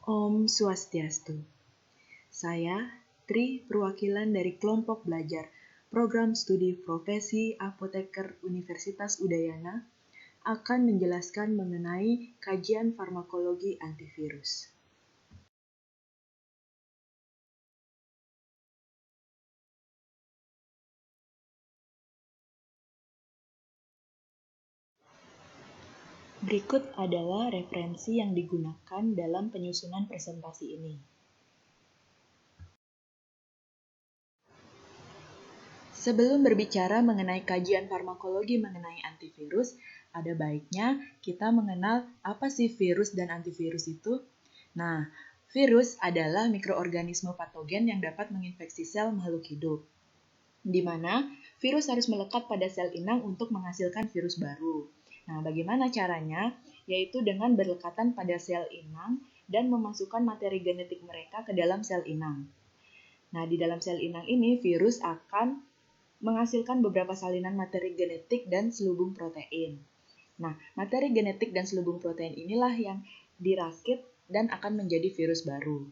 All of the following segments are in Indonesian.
Om Swastiastu. Saya, Tri, perwakilan dari kelompok belajar Program Studi Profesi Apoteker Universitas Udayana, akan menjelaskan mengenai kajian farmakologi antivirus. Berikut adalah referensi yang digunakan dalam penyusunan presentasi ini. Sebelum berbicara mengenai kajian farmakologi mengenai antivirus, ada baiknya kita mengenal apa sih virus dan antivirus itu. Nah, virus adalah mikroorganisme patogen yang dapat menginfeksi sel makhluk hidup, di mana virus harus melekat pada sel inang untuk menghasilkan virus baru. Nah, bagaimana caranya? Yaitu dengan berlekatan pada sel inang dan memasukkan materi genetik mereka ke dalam sel inang. Nah, di dalam sel inang ini, virus akan menghasilkan beberapa salinan materi genetik dan selubung protein. Nah, materi genetik dan selubung protein inilah yang dirakit dan akan menjadi virus baru.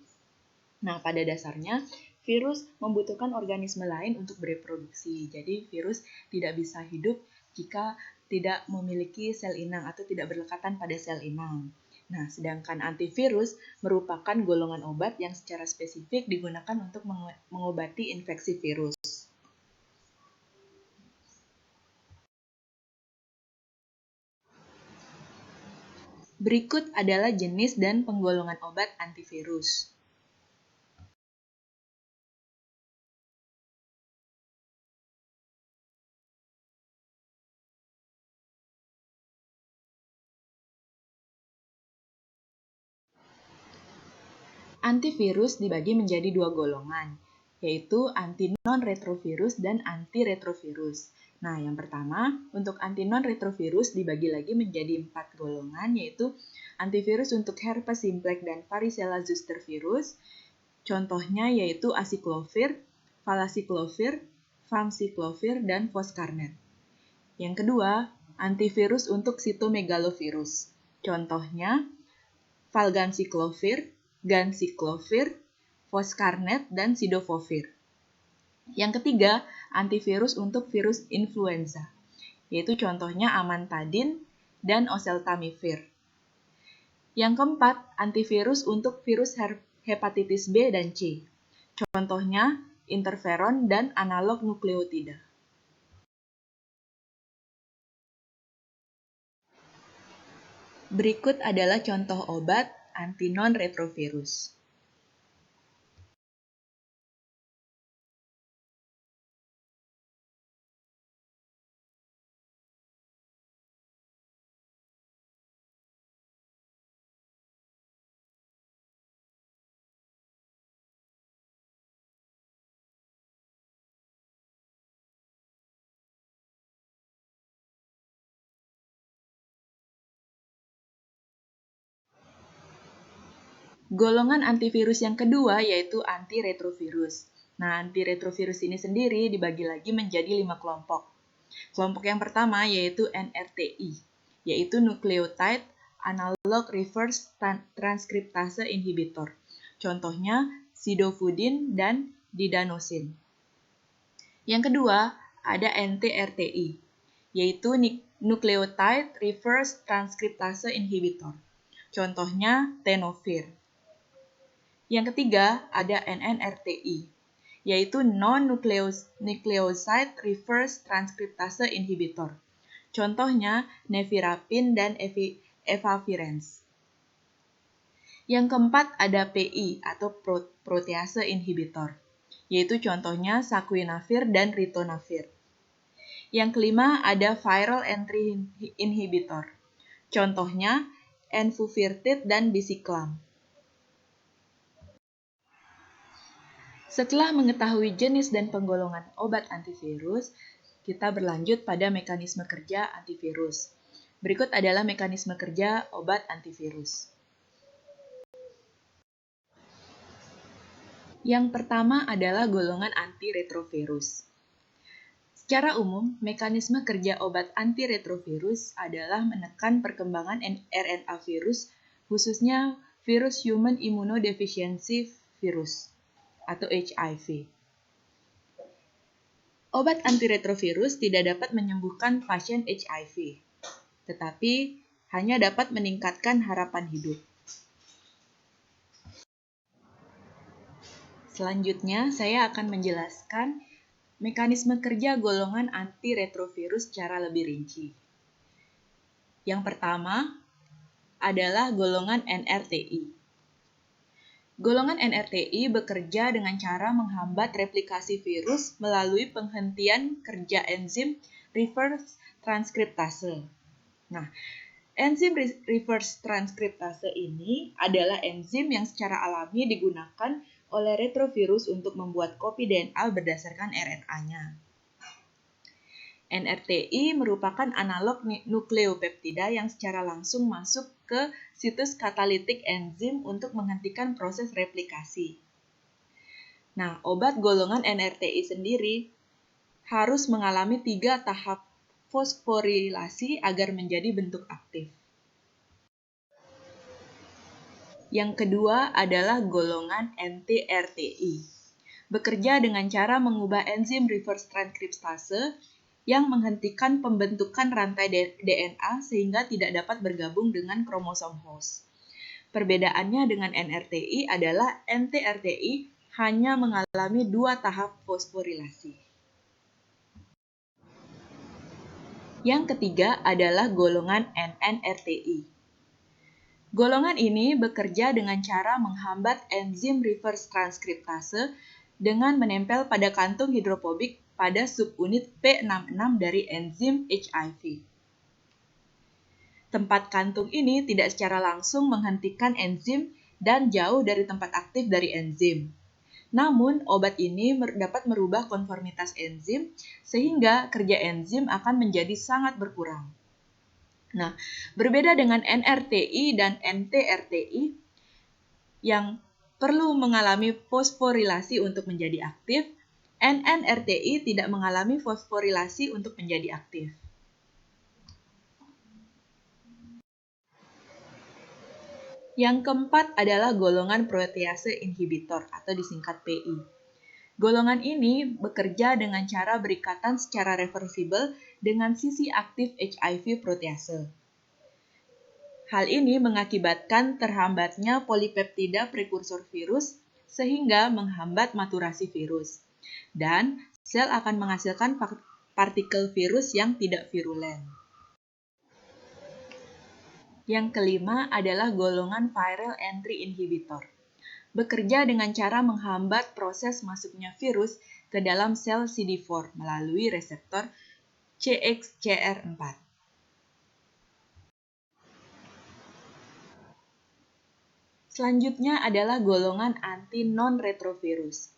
Nah, pada dasarnya, virus membutuhkan organisme lain untuk bereproduksi. Jadi, virus tidak bisa hidup jika tidak memiliki sel inang atau tidak berlekatan pada sel inang. Nah, sedangkan antivirus merupakan golongan obat yang secara spesifik digunakan untuk mengobati infeksi virus. Berikut adalah jenis dan penggolongan obat antivirus. Antivirus dibagi menjadi dua golongan, yaitu anti non-retrovirus dan anti-retrovirus. Nah, yang pertama, untuk anti non-retrovirus dibagi lagi menjadi 4 golongan, yaitu antivirus untuk herpes simplex dan varicella zoster virus. Contohnya yaitu aciclovir, valaciclovir, famciclovir, dan foscarnet. Yang kedua, antivirus untuk cytomegalovirus. Contohnya valganciclovir, ganciclovir, foscarnet, dan cidofovir. Yang ketiga, antivirus untuk virus influenza, yaitu contohnya amantadin dan oseltamivir. Yang keempat, antivirus untuk virus hepatitis B dan C, contohnya interferon dan analog nukleotida. Berikut adalah contoh obat anti non-retrovirus. Golongan antivirus yang kedua yaitu antiretrovirus. Nah, antiretrovirus ini sendiri dibagi lagi menjadi 5 kelompok. Kelompok yang pertama yaitu NRTI, yaitu Nucleotide Analog Reverse Transcriptase Inhibitor. Contohnya sidofudin dan didanosin. Yang kedua, ada NTRTI, yaitu Nucleotide Reverse Transcriptase Inhibitor. Contohnya tenofir. Yang ketiga, ada NNRTI, yaitu Non-Nucleoside Reverse Transcriptase Inhibitor. Contohnya nevirapin dan efavirenz. Yang keempat, ada PI atau protease inhibitor, yaitu contohnya saquinavir dan ritonavir. Yang kelima, ada viral entry inhibitor, contohnya enfuvirtide dan biciclam. Setelah mengetahui jenis dan penggolongan obat antivirus, kita berlanjut pada mekanisme kerja antivirus. Berikut adalah mekanisme kerja obat antivirus. Yang pertama adalah golongan antiretrovirus. Secara umum, mekanisme kerja obat antiretrovirus adalah menekan perkembangan RNA virus, khususnya virus Human Immunodeficiency Virus atau HIV. Obat antiretrovirus tidak dapat menyembuhkan pasien HIV, tetapi hanya dapat meningkatkan harapan hidup. Selanjutnya, saya akan menjelaskan mekanisme kerja golongan antiretrovirus secara lebih rinci. Yang pertama adalah golongan NRTI. Golongan NRTI bekerja dengan cara menghambat replikasi virus melalui penghentian kerja enzim reverse transkriptase. Nah, enzim reverse transkriptase ini adalah enzim yang secara alami digunakan oleh retrovirus untuk membuat kopi DNA berdasarkan RNA-nya. NRTI merupakan analog nukleopeptida yang secara langsung masuk ke situs katalitik enzim untuk menghentikan proses replikasi. Nah, obat golongan NRTI sendiri harus mengalami 3 tahap fosforilasi agar menjadi bentuk aktif. Yang kedua adalah golongan NTRTI. Bekerja dengan cara mengubah enzim reverse transkriptase yang menghentikan pembentukan rantai DNA sehingga tidak dapat bergabung dengan kromosom host. Perbedaannya dengan NRTI adalah NTRTI hanya mengalami 2 tahap fosforilasi. Yang ketiga adalah golongan NNRTI. Golongan ini bekerja dengan cara menghambat enzim reverse transkriptase dengan menempel pada kantung hidrofobik pada subunit P66 dari enzim HIV. Tempat kantung ini tidak secara langsung menghentikan enzim dan jauh dari tempat aktif dari enzim. Namun, obat ini dapat merubah konformitas enzim sehingga kerja enzim akan menjadi sangat berkurang. Nah, berbeda dengan NRTI dan NTRTI yang perlu mengalami fosforilasi untuk menjadi aktif, NNRTI tidak mengalami fosforilasi untuk menjadi aktif. Yang keempat adalah golongan protease inhibitor atau disingkat PI. Golongan ini bekerja dengan cara berikatan secara reversibel dengan sisi aktif HIV protease. Hal ini mengakibatkan terhambatnya polipeptida prekursor virus sehingga menghambat maturasi virus. Dan sel akan menghasilkan partikel virus yang tidak virulen. Yang kelima adalah golongan viral entry inhibitor. Bekerja dengan cara menghambat proses masuknya virus ke dalam sel CD4 melalui reseptor CXCR4. Selanjutnya adalah golongan anti-non-retrovirus.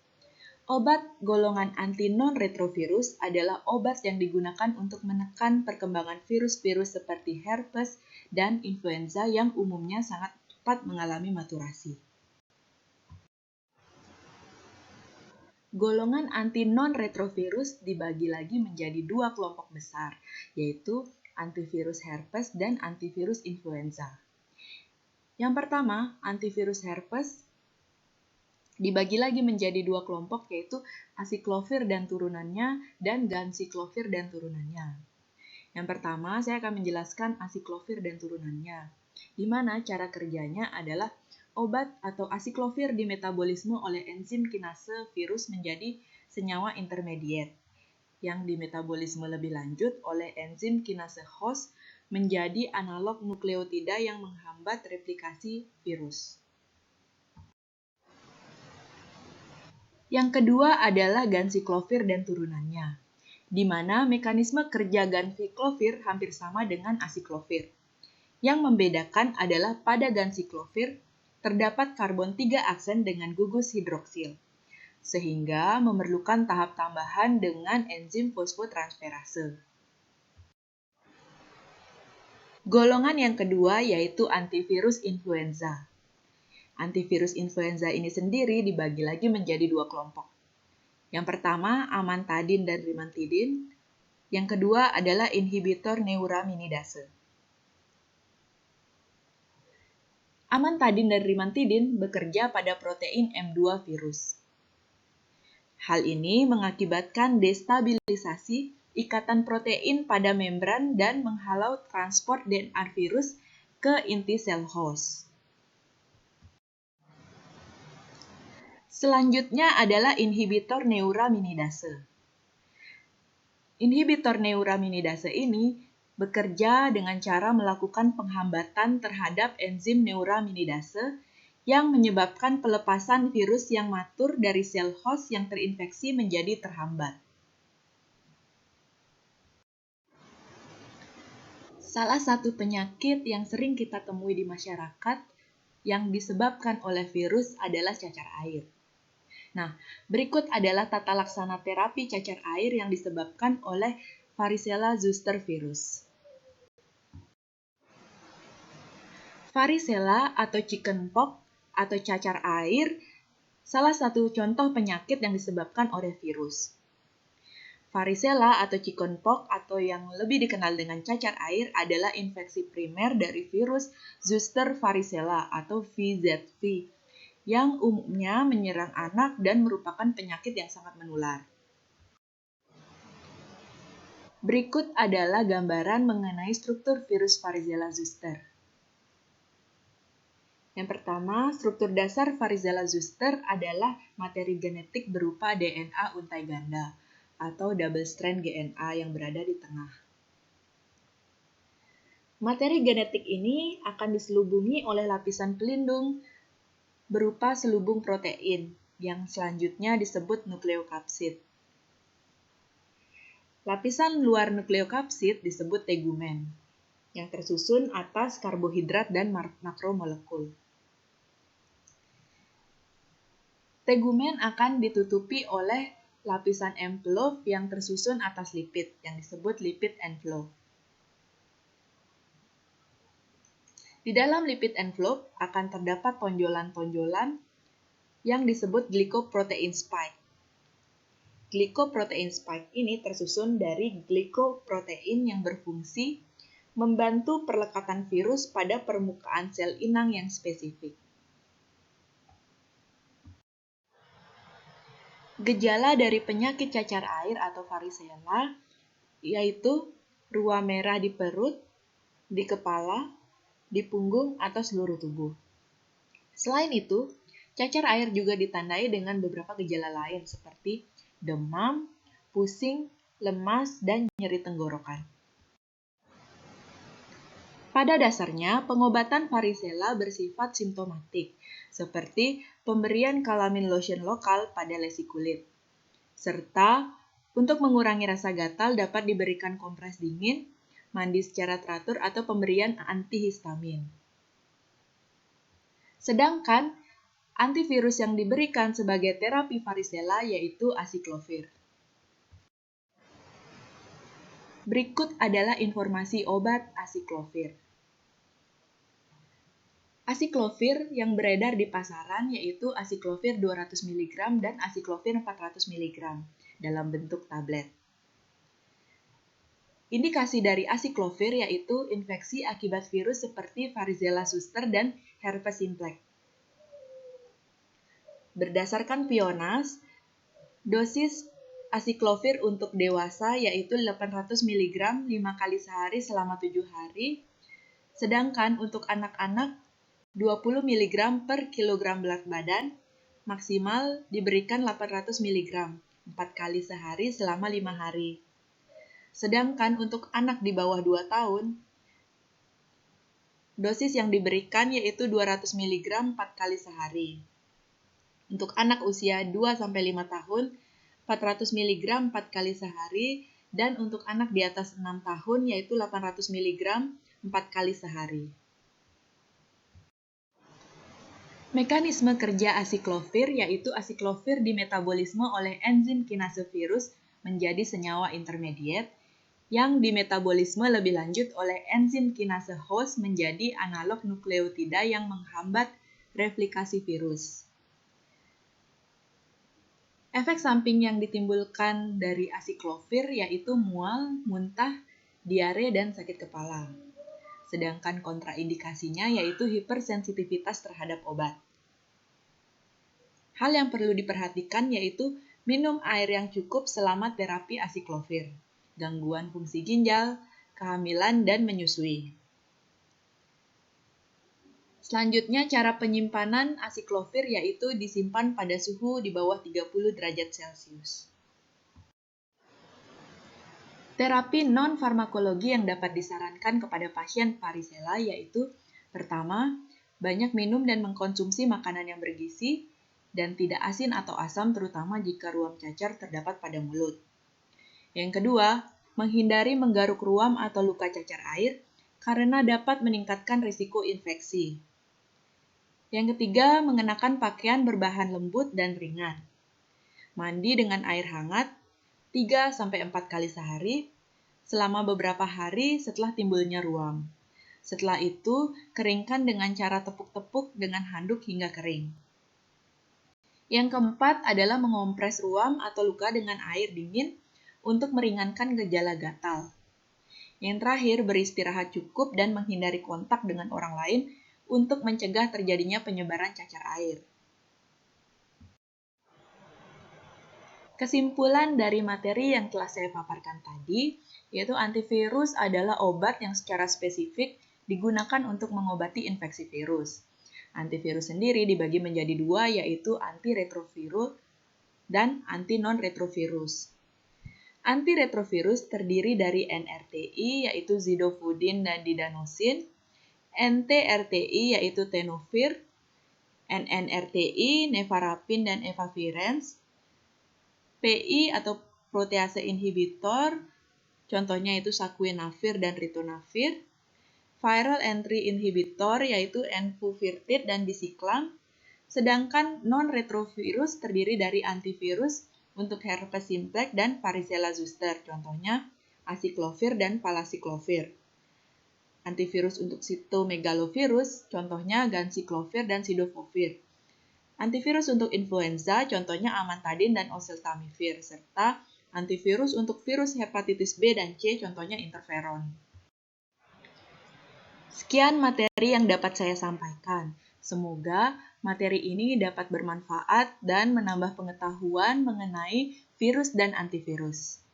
Obat golongan anti-non-retrovirus adalah obat yang digunakan untuk menekan perkembangan virus-virus seperti herpes dan influenza yang umumnya sangat cepat mengalami maturasi. Golongan anti-non-retrovirus dibagi lagi menjadi 2 kelompok besar, yaitu antivirus herpes dan antivirus influenza. Yang pertama, antivirus herpes dibagi lagi menjadi 2 kelompok, yaitu acyclovir dan turunannya dan ganciclovir dan turunannya. Yang pertama, saya akan menjelaskan acyclovir dan turunannya, di mana cara kerjanya adalah obat atau acyclovir dimetabolisme oleh enzim kinase virus menjadi senyawa intermediate, yang dimetabolisme lebih lanjut oleh enzim kinase host menjadi analog nukleotida yang menghambat replikasi virus. Yang kedua adalah ganciclovir dan turunannya, di mana mekanisme kerja ganciclovir hampir sama dengan acyclovir. Yang membedakan adalah pada ganciclovir terdapat karbon 3 aksen dengan gugus hidroksil, sehingga memerlukan tahap tambahan dengan enzim fosfotransferase. Golongan yang kedua yaitu antivirus influenza. Antivirus influenza ini sendiri dibagi lagi menjadi 2 kelompok. Yang pertama, amantadin dan rimantidin. Yang kedua adalah inhibitor neuraminidase. Amantadin dan rimantidin bekerja pada protein M2 virus. Hal ini mengakibatkan destabilisasi ikatan protein pada membran dan menghalau transport DNA virus ke inti sel host. Selanjutnya adalah inhibitor neuraminidase. Inhibitor neuraminidase ini bekerja dengan cara melakukan penghambatan terhadap enzim neuraminidase yang menyebabkan pelepasan virus yang matur dari sel host yang terinfeksi menjadi terhambat. Salah satu penyakit yang sering kita temui di masyarakat yang disebabkan oleh virus adalah cacar air. Nah, berikut adalah tata laksana terapi cacar air yang disebabkan oleh Varicella zoster virus. Varicella atau chickenpox atau cacar air salah satu contoh penyakit yang disebabkan oleh virus. Varicella atau chickenpox atau yang lebih dikenal dengan cacar air adalah infeksi primer dari virus zoster varicella atau VZV yang umumnya menyerang anak dan merupakan penyakit yang sangat menular. Berikut adalah gambaran mengenai struktur virus Varicella zoster. Yang pertama, struktur dasar Varicella zoster adalah materi genetik berupa DNA untai ganda atau double strand DNA yang berada di tengah. Materi genetik ini akan diselubungi oleh lapisan pelindung berupa selubung protein yang selanjutnya disebut nukleokapsid. Lapisan luar nukleokapsid disebut tegumen, yang tersusun atas karbohidrat dan makromolekul. Tegumen akan ditutupi oleh lapisan envelope yang tersusun atas lipid, yang disebut lipid envelope. Di dalam lipid envelope akan terdapat tonjolan-tonjolan yang disebut glycoprotein spike. Glycoprotein spike ini tersusun dari glikoprotein yang berfungsi membantu perlekatan virus pada permukaan sel inang yang spesifik. Gejala dari penyakit cacar air atau varicella yaitu ruam merah di perut, di kepala, di punggung, atau seluruh tubuh. Selain itu, cacar air juga ditandai dengan beberapa gejala lain seperti demam, pusing, lemas, dan nyeri tenggorokan. Pada dasarnya, pengobatan varicella bersifat simptomatik, seperti pemberian kalamin lotion lokal pada lesi kulit. Serta, untuk mengurangi rasa gatal dapat diberikan kompres dingin, mandi secara teratur, atau pemberian antihistamin. Sedangkan, antivirus yang diberikan sebagai terapi varicella yaitu aciclovir. Berikut adalah informasi obat aciclovir. Aciclovir yang beredar di pasaran yaitu aciclovir 200 mg dan aciclovir 400 mg dalam bentuk tablet. Indikasi dari aciclovir yaitu infeksi akibat virus seperti Varicella zoster dan herpes simplex. Berdasarkan PIONAS, dosis aciclovir untuk dewasa yaitu 800 mg 5 kali sehari selama 7 hari, sedangkan untuk anak-anak 20 mg per kilogram berat badan, maksimal diberikan 800 mg 4 kali sehari selama 5 hari. Sedangkan untuk anak di bawah 2 tahun, dosis yang diberikan yaitu 200 mg 4 kali sehari. Untuk anak usia 2-5 tahun, 400 mg 4 kali sehari, dan untuk anak di atas 6 tahun yaitu 800 mg 4 kali sehari. Mekanisme kerja aciclovir yaitu aciclovir dimetabolisme oleh enzim kinase virus menjadi senyawa intermediate yang dimetabolisme lebih lanjut oleh enzim kinase host menjadi analog nukleotida yang menghambat replikasi virus. Efek samping yang ditimbulkan dari aciclovir yaitu mual, muntah, diare, dan sakit kepala. sedangkan kontraindikasinya yaitu hipersensitivitas terhadap obat. Hal yang perlu diperhatikan yaitu minum air yang cukup selama terapi asiklovir, gangguan fungsi ginjal, kehamilan, dan menyusui. Selanjutnya, cara penyimpanan asiklovir yaitu disimpan pada suhu di bawah 30 derajat Celcius. Terapi non-farmakologi yang dapat disarankan kepada pasien varicella yaitu pertama, banyak minum dan mengkonsumsi makanan yang bergizi dan tidak asin atau asam terutama jika ruam cacar terdapat pada mulut. Yang kedua, menghindari menggaruk ruam atau luka cacar air karena dapat meningkatkan risiko infeksi. Yang ketiga, mengenakan pakaian berbahan lembut dan ringan. Mandi dengan air hangat 3-4 kali sehari selama beberapa hari setelah timbulnya ruam. Setelah itu, keringkan dengan cara tepuk-tepuk dengan handuk hingga kering. Yang keempat adalah mengompres ruam atau luka dengan air dingin untuk meringankan gejala gatal. Yang terakhir, beristirahat cukup dan menghindari kontak dengan orang lain untuk mencegah terjadinya penyebaran cacar air. Kesimpulan dari materi yang telah saya paparkan tadi, yaitu antivirus adalah obat yang secara spesifik digunakan untuk mengobati infeksi virus. Antivirus sendiri dibagi menjadi dua, yaitu antiretroviral dan anti-non-retrovirus. Antiretrovirus terdiri dari NRTI, yaitu zidofudin dan didanosin, NTRTI, yaitu tenofir, NNRTI, nevarapin dan efavirenz, PI atau protease inhibitor, contohnya itu saquinavir dan ritonavir, viral entry inhibitor yaitu enfuvirtide dan biciclam, sedangkan non-retrovirus terdiri dari antivirus untuk herpes simplex dan varicella zoster, contohnya aciclovir dan valacyclovir. Antivirus untuk cytomegalovirus, contohnya ganciclovir dan cidofovir. Antivirus untuk influenza, contohnya amantadin dan oseltamivir, serta antivirus untuk virus hepatitis B dan C, contohnya interferon. Sekian materi yang dapat saya sampaikan. Semoga materi ini dapat bermanfaat dan menambah pengetahuan mengenai virus dan antivirus.